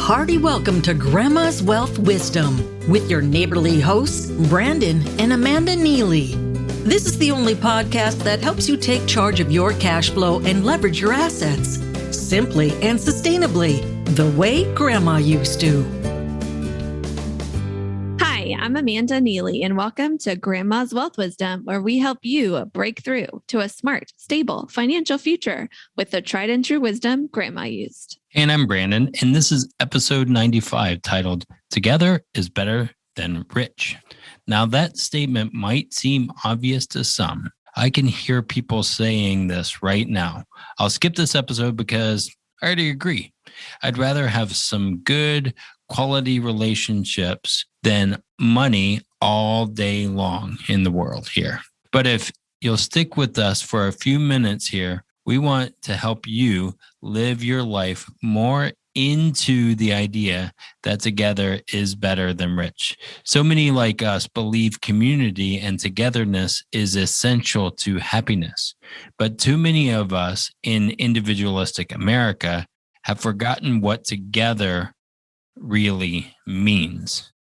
hearty welcome to Grandma's Wealth Wisdom with your neighborly hosts, Brandon and Amanda Neely. This is the only podcast that helps you take charge of your cash flow and leverage your assets simply and sustainably, the way Grandma used to. Hi, I'm Amanda Neely, and welcome to Grandma's Wealth Wisdom, where we help you break through to a smart, stable financial future with the tried and true wisdom Grandma used. And I'm Brandon, and this is episode 95 titled, Together is Better Than Rich. Now, that statement might seem obvious to some. I can hear people saying this right now. I'll skip this episode because I already agree. I'd rather have some good quality relationships than money all day long in the world here. But if you'll stick with us for a few minutes here, we want to help you live your life more into the idea that together is better than rich. So many like us believe community and togetherness is essential to happiness. But too many of us in individualistic America have forgotten what together really means,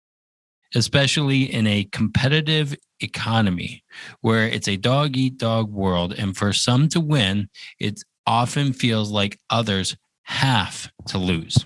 especially in a competitive economy where it's a dog-eat-dog world. And for some to win, it often feels like others have to lose.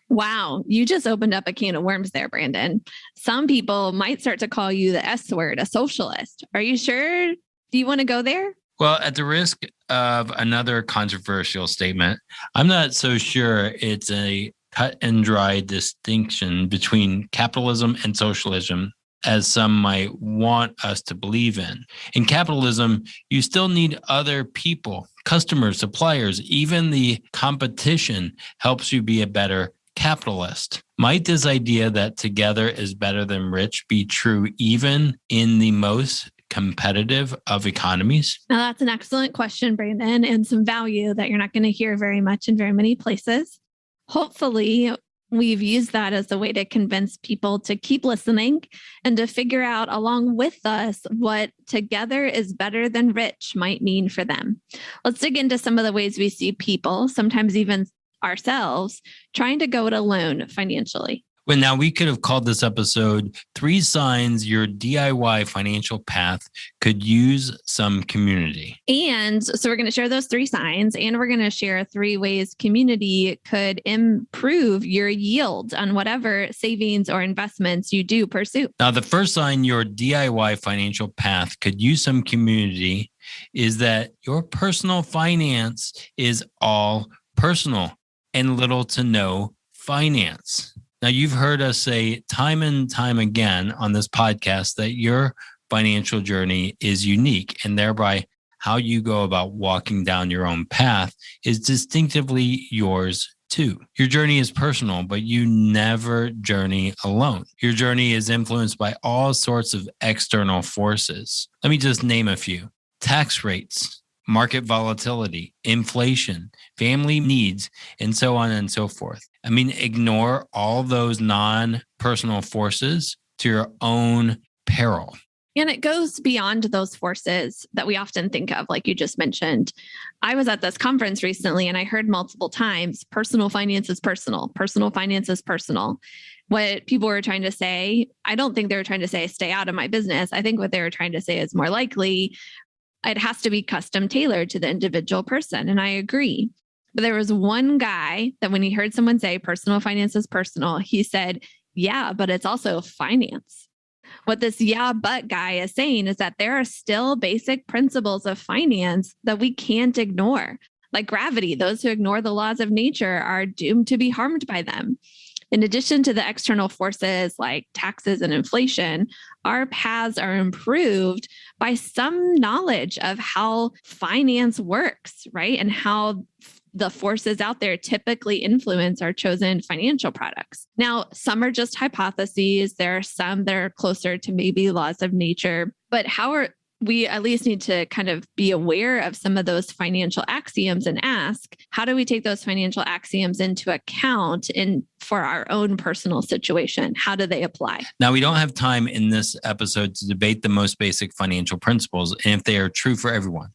Wow, you just opened up a can of worms there, Brandon. Some people might start to call you the S word, a socialist. Are you sure? Do you want to go there? Well, at the risk of another controversial statement, I'm not so sure it's a cut and dry distinction between capitalism and socialism, as some might want us to believe in. In capitalism, you still need other people, customers, suppliers, even the competition helps you be a better capitalist. Might this idea that together is better than rich be true even in the most competitive of economies? Now, that's an excellent question, Brandon, and some value that you're not going to hear very much in very many places. Hopefully, we've used that as a way to convince people to keep listening and to figure out along with us what together is better than rich might mean for them. Let's dig into some of the ways we see people, sometimes even ourselves, trying to go it alone financially. Well, now we could have called this episode 3 Signs Your DIY Financial Path Could Use Some Community. And so we're going to share those 3 signs, and we're going to share 3 ways community could improve your yield on whatever savings or investments you do pursue. Now, the first sign your DIY financial path could use some community is that your personal finance is all personal and little to no finance. Now, you've heard us say time and time again on this podcast that your financial journey is unique, and thereby how you go about walking down your own path is distinctively yours too. Your journey is personal, but you never journey alone. Your journey is influenced by all sorts of external forces. Let me just name a few: tax rates, market volatility, inflation, family needs, and so on and so forth. I mean, ignore all those non-personal forces to your own peril. And it goes beyond those forces that we often think of, like you just mentioned. I was at this conference recently and I heard multiple times, personal finance is personal. Personal finance is personal. What people were trying to say, I don't think they were trying to say, stay out of my business. I think what they were trying to say is more likely, it has to be custom tailored to the individual person. And I agree. But there was one guy that when he heard someone say personal finance is personal, he said, yeah, but it's also finance. What this yeah, but guy is saying is that there are still basic principles of finance that we can't ignore. Like gravity, those who ignore the laws of nature are doomed to be harmed by them. In addition to the external forces like taxes and inflation, our paths are improved by some knowledge of how finance works, right? And how the forces out there typically influence our chosen financial products. Now, some are just hypotheses. There are some that are closer to maybe laws of nature, but we at least need to kind of be aware of some of those financial axioms and ask, how do we take those financial axioms into account for our own personal situation? How do they apply? Now, we don't have time in this episode to debate the most basic financial principles and if they are true for everyone.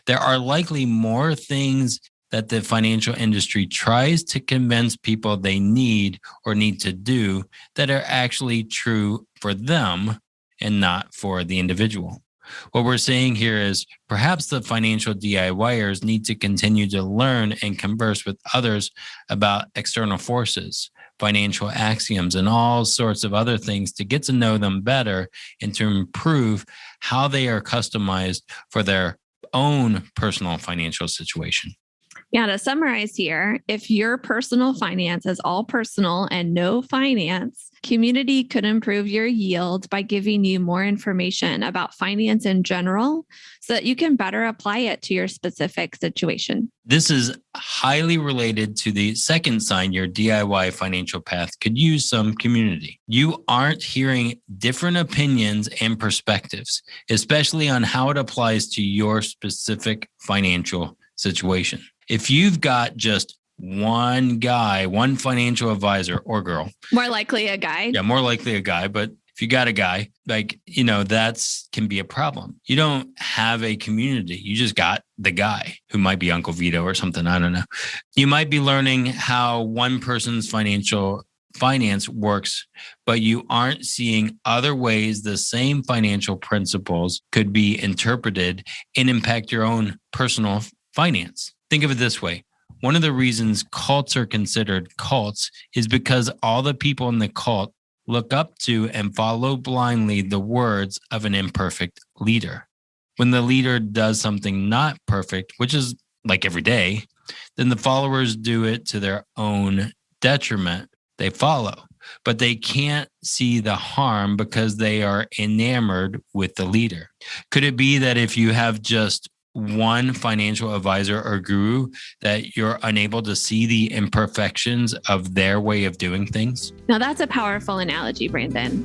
There are likely more things that the financial industry tries to convince people they need or need to do that are actually true for them and not for the individual. What we're saying here is perhaps the financial DIYers need to continue to learn and converse with others about external forces, financial axioms, and all sorts of other things to get to know them better and to improve how they are customized for their own personal financial situation. Yeah, to summarize here, if your personal finance is all personal and no finance, community could improve your yield by giving you more information about finance in general so that you can better apply it to your specific situation. This is highly related to the second sign your DIY financial path could use some community. You aren't hearing different opinions and perspectives, especially on how it applies to your specific financial situation. If you've got just one guy, one financial advisor or girl. More likely a guy. Yeah, more likely a guy. But if you got a guy, that's can be a problem. You don't have a community. You just got the guy who might be Uncle Vito or something. I don't know. You might be learning how one person's finance works, but you aren't seeing other ways the same financial principles could be interpreted and impact your own personal finance. Think of it this way. One of the reasons cults are considered cults is because all the people in the cult look up to and follow blindly the words of an imperfect leader. When the leader does something not perfect, which is like every day, then the followers do it to their own detriment. They follow, but they can't see the harm because they are enamored with the leader. Could it be that if you have just one financial advisor or guru that you're unable to see the imperfections of their way of doing things? Now that's a powerful analogy, Brandon.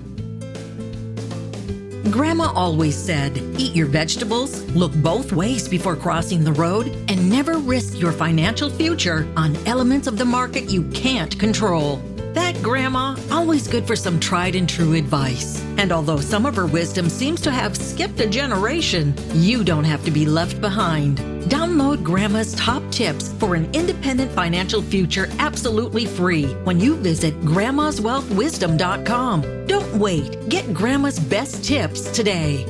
Grandma always said, eat your vegetables, look both ways before crossing the road, and never risk your financial future on elements of the market you can't control. That grandma, always good for some tried and true advice. And although some of her wisdom seems to have skipped a generation, you don't have to be left behind. Download Grandma's top tips for an independent financial future absolutely free when you visit grandmaswealthwisdom.com. Don't wait. Get Grandma's best tips today.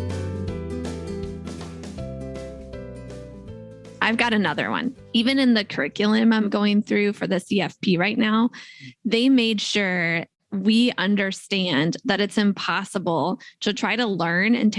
I've got another one. Even in the curriculum I'm going through for the CFP right now, they made sure we understand that it's impossible to try to learn and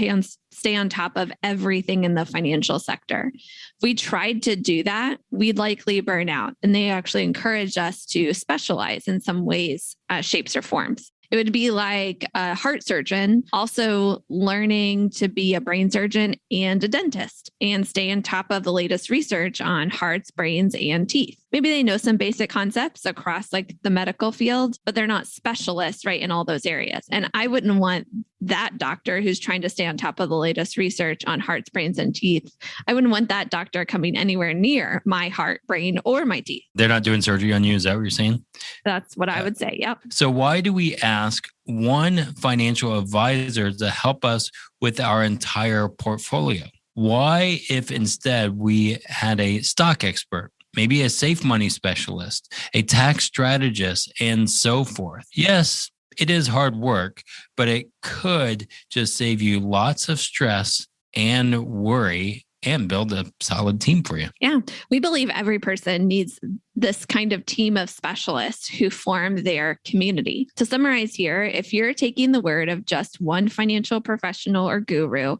stay on top of everything in the financial sector. If we tried to do that, we'd likely burn out. And they actually encourage us to specialize in some ways, shapes, or forms. It would be like a heart surgeon also learning to be a brain surgeon and a dentist and stay on top of the latest research on hearts, brains, and teeth. Maybe they know some basic concepts across like the medical field, but they're not specialists, right, in all those areas. And I wouldn't want that doctor who's trying to stay on top of the latest research on hearts, brains, and teeth. I wouldn't want that doctor coming anywhere near my heart, brain, or my teeth. They're not doing surgery on you. Is that what you're saying? That's what I would say. Yep. So why do we ask one financial advisor to help us with our entire portfolio? Why, if instead we had a stock expert, maybe a safe money specialist, a tax strategist, and so forth? Yes, it is hard work, but it could just save you lots of stress and worry and build a solid team for you. Yeah, we believe every person needs this kind of team of specialists who form their community. To summarize here, if you're taking the word of just one financial professional or guru,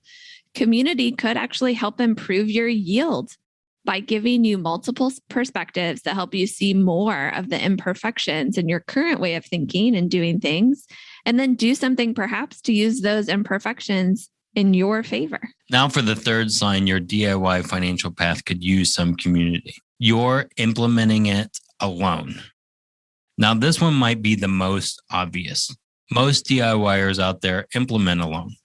community could actually help improve your yield by giving you multiple perspectives that help you see more of the imperfections in your current way of thinking and doing things, and then do something perhaps to use those imperfections in your favor. Now for the third sign, your DIY financial path could use some community. You're implementing it alone. Now this one might be the most obvious. Most DIYers out there implement alone.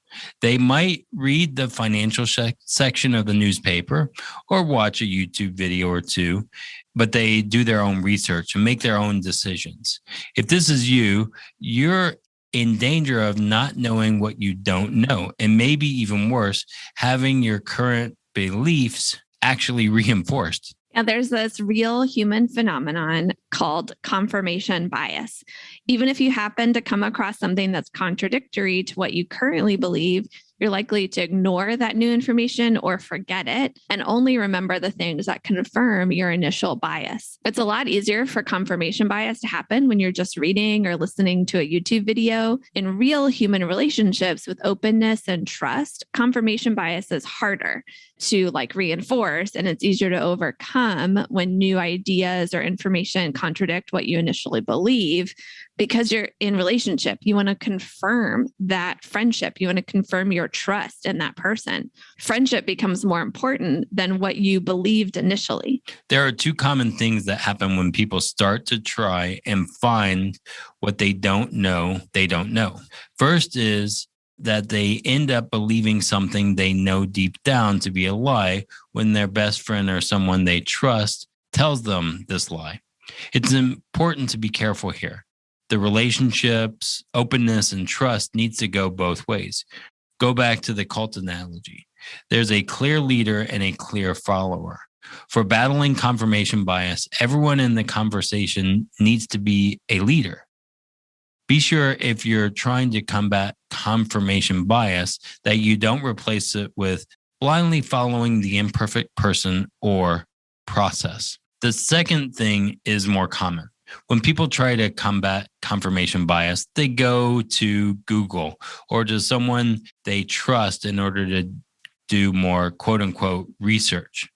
They might read the financial section of the newspaper or watch a YouTube video or two, but they do their own research and make their own decisions. If this is you, you're in danger of not knowing what you don't know, and maybe even worse, having your current beliefs actually reinforced. And there's this real human phenomenon called confirmation bias. Even if you happen to come across something that's contradictory to what you currently believe, you're likely to ignore that new information or forget it and only remember the things that confirm your initial bias. It's a lot easier for confirmation bias to happen when you're just reading or listening to a YouTube video. In real human relationships with openness and trust, confirmation bias is harder to reinforce, and it's easier to overcome when new ideas or information contradict what you initially believe. Because you're in relationship, you want to confirm that friendship. You want to confirm your trust in that person. Friendship becomes more important than what you believed initially. There are two common things that happen when people start to try and find what they don't know. First is that they end up believing something they know deep down to be a lie when their best friend or someone they trust tells them this lie. It's important to be careful here. The relationships, openness, and trust needs to go both ways. Go back to the cult analogy. There's a clear leader and a clear follower. For battling confirmation bias, everyone in the conversation needs to be a leader. Be sure if you're trying to combat confirmation bias that you don't replace it with blindly following the imperfect person or process. The second thing is more common. When people try to combat confirmation bias, they go to Google or to someone they trust in order to do more quote unquote research.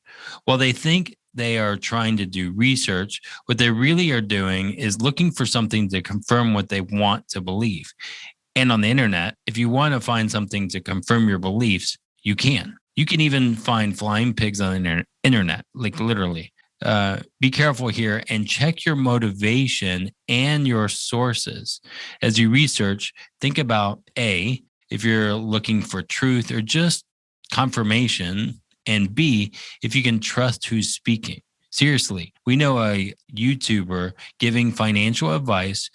While they think they are trying to do research, what they really are doing is looking for something to confirm what they want to believe. And on the internet, if you want to find something to confirm your beliefs, you can. You can even find flying pigs on the internet, literally. Be careful here and check your motivation and your sources. As you research, think about A, if you're looking for truth or just confirmation, and B, if you can trust who's speaking. Seriously, we know a YouTuber giving financial advice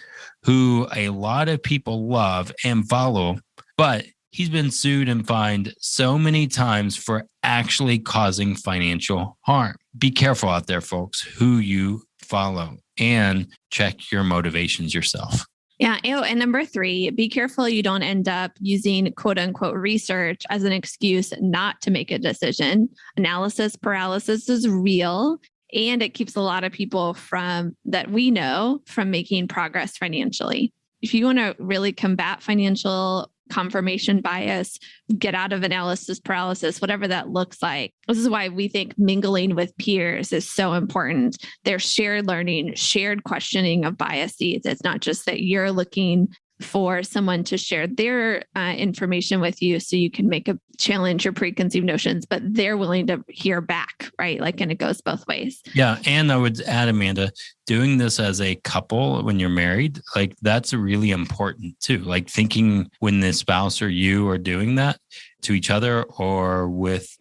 who a lot of people love and follow, but he's been sued and fined so many times for actually causing financial harm. Be careful out there, folks, who you follow, and check your motivations yourself. Yeah. And number 3, be careful you don't end up using quote unquote research as an excuse not to make a decision. Analysis paralysis is real, and it keeps a lot of people that we know from making progress financially. If you want to really combat financial confirmation bias, get out of analysis paralysis, whatever that looks like. This is why we think mingling with peers is so important. There's shared learning, shared questioning of biases. It's not just that you're looking for someone to share their information with you so you can challenge your preconceived notions, but they're willing to hear back, right? And it goes both ways. Yeah. And I would add, Amanda, doing this as a couple when you're married, that's really important too. Thinking when the spouse or you are doing that to each other or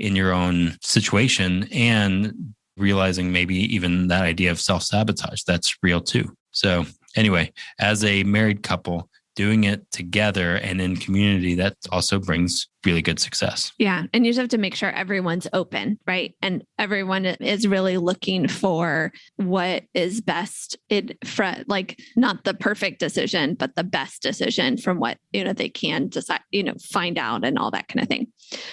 in your own situation, and realizing maybe even that idea of self-sabotage, that's real too. So anyway, as a married couple, doing it together and in community, that also brings really good success. Yeah. And you just have to make sure everyone's open, right? And everyone is really looking for what is best not the perfect decision, but the best decision from what, they can decide, find out and all that kind of thing.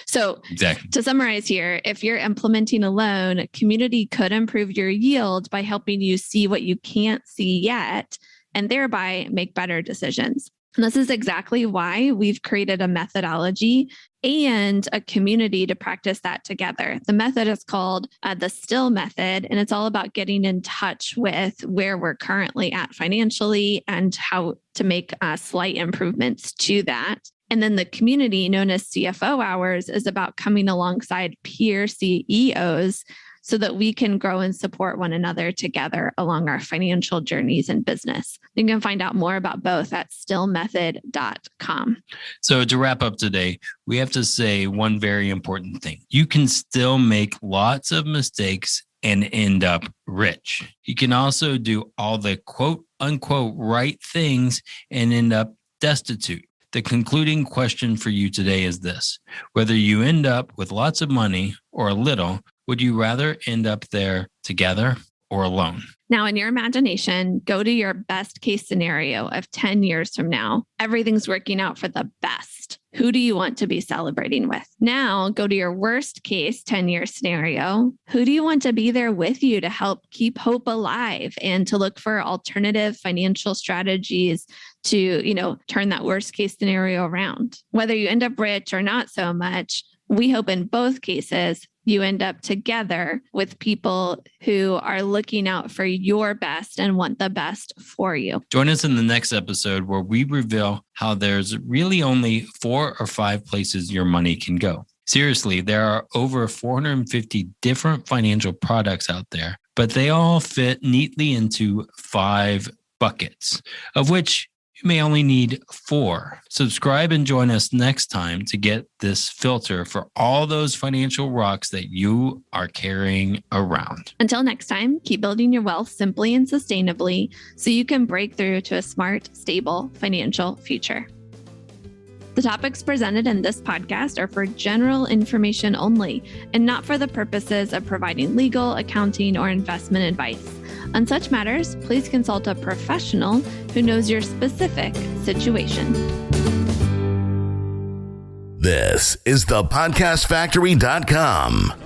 So exactly. To summarize here, if you're implementing a loan, community could improve your yield by helping you see what you can't see yet, and thereby make better decisions. And this is exactly why we've created a methodology and a community to practice that together. The method is called the STILL method, and it's all about getting in touch with where we're currently at financially and how to make slight improvements to that. And then the community, known as CFO Hours, is about coming alongside peer CEOs so that we can grow and support one another together along our financial journeys in business. You can find out more about both at stillmethod.com. So to wrap up today, we have to say one very important thing. You can still make lots of mistakes and end up rich. You can also do all the quote unquote right things and end up destitute. The concluding question for you today is this: whether you end up with lots of money or a little, Would you rather end up there together or alone? Now, in your imagination, go to your best case scenario of 10 years from now. Everything's working out for the best. Who do you want to be celebrating with? Now, go to your worst case 10-year scenario. Who do you want to be there with you to help keep hope alive and to look for alternative financial strategies to, turn that worst case scenario around? Whether you end up rich or not so much, we hope in both cases you end up together with people who are looking out for your best and want the best for you. Join us in the next episode where we reveal how there's really only 4 or 5 places your money can go. Seriously, there are over 450 different financial products out there, but they all fit neatly into 5 buckets, of which you may only need 4. Subscribe and join us next time to get this filter for all those financial rocks that you are carrying around. Until next time, keep building your wealth simply and sustainably so you can break through to a smart, stable financial future. The topics presented in this podcast are for general information only and not for the purposes of providing legal, accounting, or investment advice. On such matters, please consult a professional who knows your specific situation. This is thepodcastfactory.com.